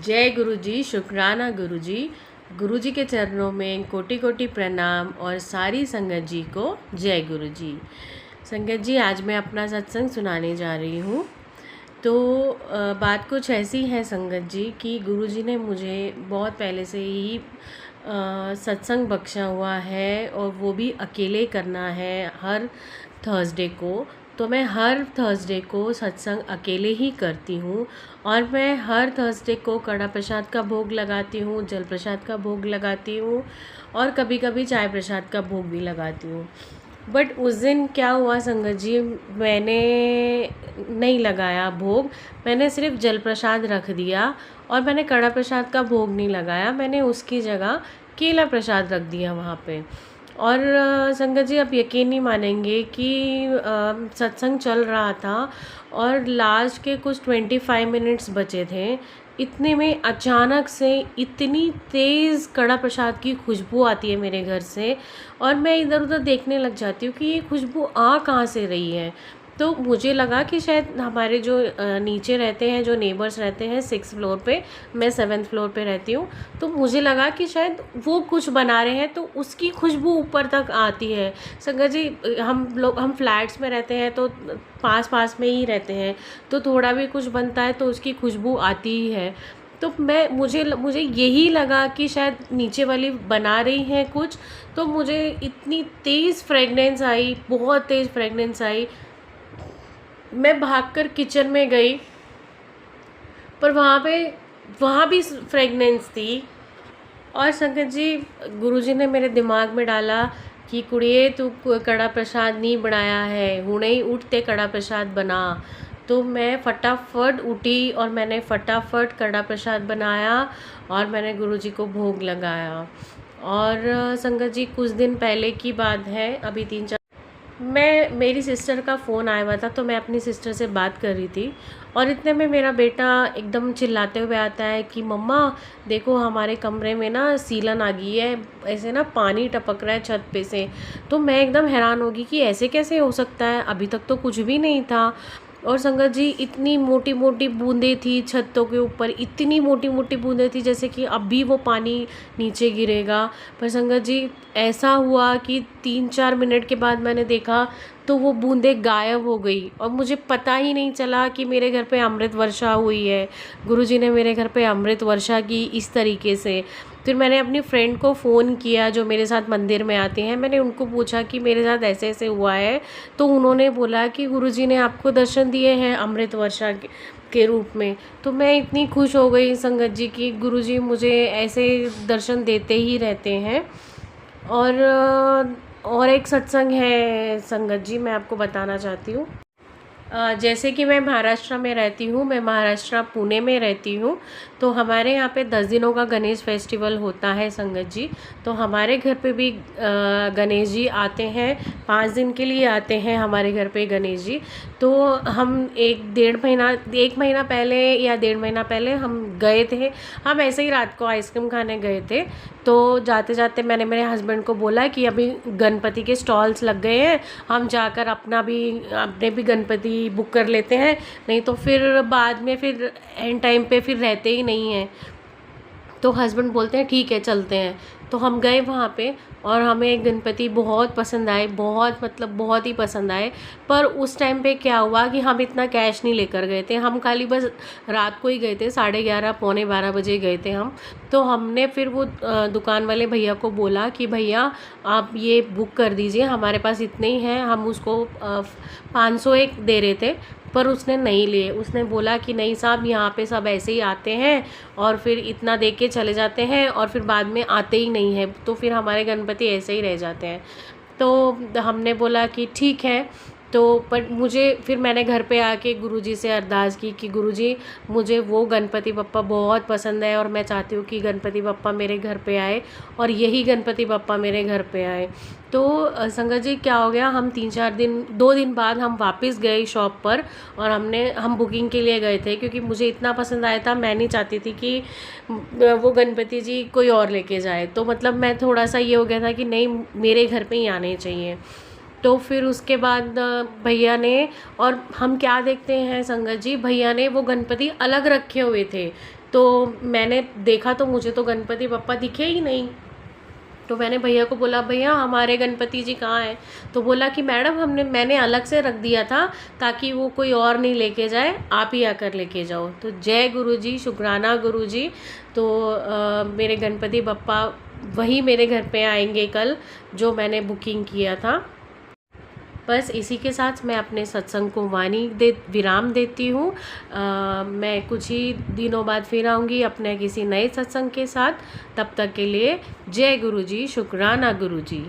जय गुरु जी, शुक्राना गुरु जी। गुरु जी के चरणों में कोटि कोटि प्रणाम और सारी संगत जी को जय गुरु जी। संगत जी, आज मैं अपना सत्संग सुनाने जा रही हूँ। तो बात कुछ ऐसी है संगत जी कि गुरु जी ने मुझे बहुत पहले से ही सत्संग बख्शा हुआ है और वो भी अकेले करना है हर थर्सडे को। तो मैं हर थर्सडे को सत्संग अकेले ही करती हूँ और मैं हर थर्सडे को कड़ा प्रसाद का भोग लगाती हूँ, जल प्रसाद का भोग लगाती हूँ और कभी कभी चाय प्रसाद का भोग भी लगाती हूँ। बट उस दिन क्या हुआ संगत जी, मैंने नहीं लगाया भोग, मैंने सिर्फ जल प्रसाद रख दिया और मैंने कड़ा प्रसाद का भोग नहीं लगाया। मैंने उसकी जगह केला प्रसाद रख दिया वहाँ पे। और संगत जी, आप यकीन नहीं मानेंगे कि सत्संग चल रहा था और लास्ट के कुछ 25 मिनट्स बचे थे। इतने में अचानक से इतनी तेज़ कड़ा प्रसाद की खुशबू आती है मेरे घर से और मैं इधर उधर देखने लग जाती हूँ कि ये खुशबू आ कहाँ से रही है। तो मुझे लगा कि शायद हमारे जो नीचे रहते हैं, जो नेबर्स रहते हैं 6th फ्लोर पे, मैं 7th फ्लोर पे रहती हूँ, तो मुझे लगा कि शायद वो कुछ बना रहे हैं तो उसकी खुशबू ऊपर तक आती है। संगत जी, हम फ्लैट्स में रहते हैं तो पास पास में ही रहते हैं, तो थोड़ा भी कुछ बनता है तो उसकी खुशबू आती ही है। तो मुझे यही लगा कि शायद नीचे वाली बना रही हैं कुछ। तो मुझे इतनी तेज़ फ्रेगनेंस आई, बहुत तेज़ फ्रेगनेंस आई। मैं भागकर किचन में गई पर वहाँ भी फ्रेगनेंस थी। और संगत जी, गुरुजी ने मेरे दिमाग में डाला कि कुड़िए, तू कड़ा प्रसाद नहीं बनाया है, हुणे ही उठते कड़ा प्रसाद बना। तो मैं फटाफट उठी और मैंने फटाफट कड़ा प्रसाद बनाया और मैंने गुरुजी को भोग लगाया। और संगत जी, कुछ दिन पहले की बात है, अभी 3-4 मेरी सिस्टर का फ़ोन आया हुआ था, तो मैं अपनी सिस्टर से बात कर रही थी और इतने में मेरा बेटा एकदम चिल्लाते हुए आता है कि मम्मा देखो, हमारे कमरे में ना सीलन आ गई है, ऐसे ना पानी टपक रहा है छत पे से। तो मैं एकदम हैरान होगी कि ऐसे कैसे हो सकता है, अभी तक तो कुछ भी नहीं था। और संगत जी, इतनी मोटी मोटी बूंदें थी छतों के ऊपर, इतनी मोटी मोटी बूंदें थी जैसे कि अभी वो पानी नीचे गिरेगा। पर संगत जी, ऐसा हुआ कि 3-4 मिनट के बाद मैंने देखा तो वो बूंदें गायब हो गई और मुझे पता ही नहीं चला कि मेरे घर पे अमृत वर्षा हुई है। गुरुजी ने मेरे घर पे अमृत वर्षा की इस तरीके से। फिर मैंने अपनी फ्रेंड को फ़ोन किया जो मेरे साथ मंदिर में आती हैं, मैंने उनको पूछा कि मेरे साथ ऐसे ऐसे हुआ है। तो उन्होंने बोला कि गुरुजी ने आपको दर्शन दिए हैं अमृत वर्षा के रूप में। तो मैं इतनी खुश हो गई संगत जी कि गुरुजी मुझे ऐसे दर्शन देते ही रहते हैं। और एक सत्संग है संगत जी, मैं आपको बताना चाहती हूँ। जैसे कि मैं महाराष्ट्र में रहती हूँ, मैं महाराष्ट्र पुणे में रहती हूँ। तो हमारे यहाँ पे 10 दिनों का गणेश फेस्टिवल होता है संगत जी। तो हमारे घर पे भी गणेश जी आते हैं, 5 दिन के लिए आते हैं हमारे घर पे गणेश जी। तो हम 1 महीना पहले या 1.5 महीना पहले हम गए थे। हम ऐसे ही रात को आइसक्रीम खाने गए थे। तो जाते जाते मैंने मेरे हस्बैंड को बोला कि अभी गणपति के स्टॉल्स लग गए हैं, हम जाकर अपने भी गणपति बुक कर लेते हैं, नहीं तो फिर बाद में फिर एंड टाइम पे फिर रहते ही नहीं हैं। तो हस्बैंड बोलते हैं ठीक है चलते हैं। तो हम गए वहाँ पे और हमें गणपति बहुत पसंद आए, बहुत ही पसंद आए। पर उस टाइम पे क्या हुआ कि हम इतना कैश नहीं लेकर गए थे, हम खाली बस रात को ही गए थे, 11:30 पौने 12 बजे गए थे हम। तो हमने फिर वो दुकान वाले भैया को बोला कि भैया आप ये बुक कर दीजिए, हमारे पास इतने ही हैं। हम उसको 501 दे रहे थे पर उसने नहीं लिए। उसने बोला कि नहीं साहब, यहाँ पे सब ऐसे ही आते हैं और फिर इतना दे के चले जाते हैं और फिर बाद में आते ही नहीं है, तो फिर हमारे गणपति ऐसे ही रह जाते हैं। तो हमने बोला कि ठीक है। तो पर फिर मैंने घर पे आके गुरुजी से अरदास की कि गुरुजी, मुझे वो गणपति बप्पा बहुत पसंद है और मैं चाहती हूँ कि गणपति बप्पा मेरे घर पे आए और यही गणपति बप्पा मेरे घर पे आए। तो संगत जी, क्या हो गया, हम 2 दिन बाद हम वापस गए शॉप पर और हम बुकिंग के लिए गए थे क्योंकि मुझे इतना पसंद आया था। मैं नहीं चाहती थी कि वो गणपति जी कोई और लेके जाए। तो मतलब मैं थोड़ा सा ये हो गया था कि नहीं, मेरे घर पे ही आने चाहिए। तो फिर उसके बाद भैया ने, और हम क्या देखते हैं संगत जी, भैया ने वो गणपति अलग रखे हुए थे तो मैंने देखा तो मुझे तो गणपति बप्पा दिखे ही नहीं। तो मैंने भैया को बोला, भैया हमारे गणपति जी कहाँ हैं? तो बोला कि मैडम मैंने अलग से रख दिया था ताकि वो कोई और नहीं लेके जाए, आप ही आकर लेके जाओ। तो जय गुरुजी, शुक्राना गुरुजी। तो मेरे गणपति बप्पा वही मेरे घर पे आएंगे कल, जो मैंने बुकिंग किया था। बस इसी के साथ मैं अपने सत्संग को विराम देती हूँ। मैं कुछ ही दिनों बाद फिर आऊँगी अपने किसी नए सत्संग के साथ। तब तक के लिए जय गुरुजी, शुक्राना गुरुजी।